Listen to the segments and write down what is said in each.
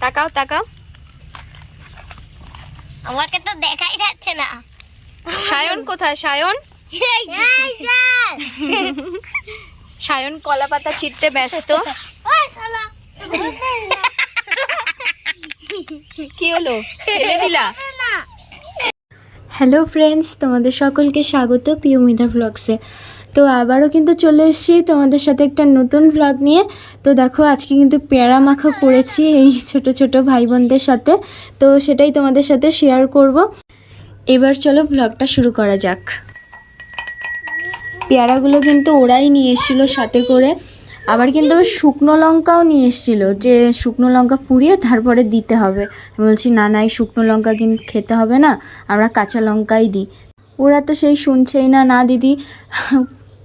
তাকাও তাকাও। আমাকে তো দেখাই যাচ্ছে না। সায়ন কোথায়? সায়ন সায়ন কলা পাতা ছিঁড়তে ব্যস্ত। কি হলো, ফেলে দিলা? হ্যালো ফ্রেন্ডস, তোমাদের সকলকে স্বাগত পিউমিতা ভ্লগসে। তো আবারও কিন্তু চলে এসেছি তোমাদের সাথে একটা নতুন ভ্লগ নিয়ে। তো দেখো আজকে কিন্তু পেয়ারা মাখা করেছি এই ছোট ছোট ভাই বোনদের সাথে, তো সেটাই তোমাদের সাথে শেয়ার করব। এবার চলো ভ্লগটা শুরু করা যাক। পেয়ারাগুলো কিন্তু ওরাই নিয়ে এসেছিলো সাথে করে, আবার কিন্তু শুকনো লঙ্কাও নিয়ে এসেছিলো, যে শুকনো লঙ্কা পুড়িয়ে তারপরে দিতে হবে। আমি বলছি না না, এই শুকনো লঙ্কা কিন্তু খেতে হবে না, আমরা কাঁচা লঙ্কাই দিই। ওরা তো সেই শুনছেই না, না দিদি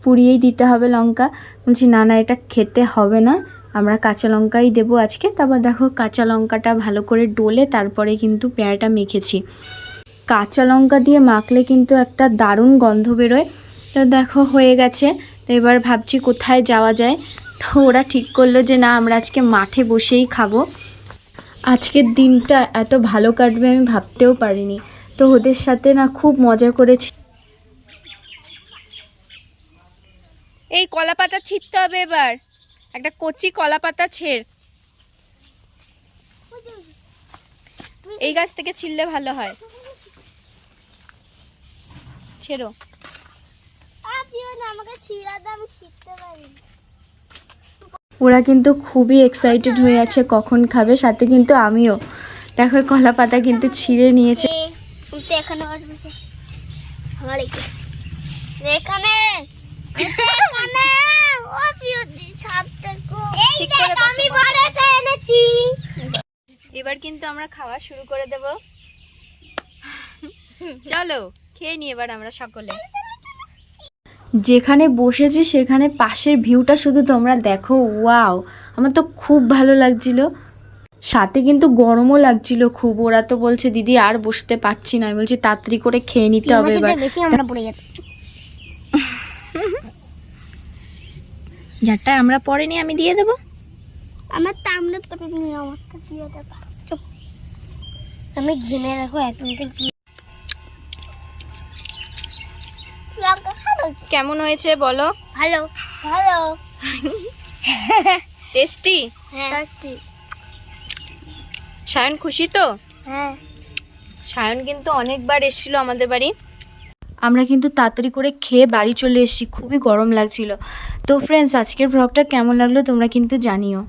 পুড়িয়েই দিতে হবে লঙ্কা। বলছি না না, এটা খেতে হবে না, আমরা কাঁচা লঙ্কাই দেবো আজকে। তারপর দেখো কাঁচা লঙ্কাটা ভালো করে ডলে তারপরে কিন্তু পেয়ারাটা মেখেছি। কাঁচা লঙ্কা দিয়ে মাখলে কিন্তু একটা দারুণ গন্ধ বেরোয়। তো দেখো হয়ে গেছে। তো এবার ভাবছি কোথায় যাওয়া যায়। তো ওরা ঠিক করলো যে না, আমরা আজকে মাঠে বসেই খাবো। আজকের দিনটা এত ভালো কাটবে আমি ভাবতেও পারিনি। তো ওদের সাথে না খুব মজা করেছি। এই কলা পাতা ছিঁড়তে হবে এবার, একটা কচি কলা পাতা ছেড়। এই গাছ থেকে ছিঁড়লে ভালো হয়, ছেড়ো। ওরা কিন্তু খুবই এক্সাইটেড হয়ে আছে কখন খাবে, সাথে কিন্তু আমিও। দেখো কলা পাতা কিন্তু ছিঁড়ে নিয়েছে। এবার কিন্তু আমরা খাওয়া শুরু করে দেব। চলো খেয়ে নি এবার আমরা সকলে। যেখানে বসেছি সেখানে পাশের ভিউটা শুধু তোমরা দেখো, ওয়াও! আমার তো খুব ভালো লাগছিল, সাথে কিন্তু গরমও লাগছিল খুব। ওরা তো বলছে দিদি আর বসতে পারছি না। আমি বলছি তাড়াতাড়ি করে খেয়ে নিতে হবে এবার। যারটা আমরা পরে নিয়ে আমি দিয়ে দেবো। আমার তো আমরা পরে নিয়ে আমারটা দিয়ে দেবো। চুপ, আমি ঘিনে রাখো এখন থেকে। কেমন হয়েছে বলো? ভালো ভালো, টেস্টি। হ্যাঁ সায়ন খুশি তো? হ্যাঁ। সায়ন কিন্তু অনেকবার এসেছিল আমাদের বাড়ি। আমরা কিন্তু তাড়াতাড়ি করে খেয়ে বাড়ি চলে এসেছি, খুবই গরম লাগছিল। তো ফ্রেন্ডস, আজকের ব্লগটা কেমন লাগলো তোমরা কিন্তু জানিও।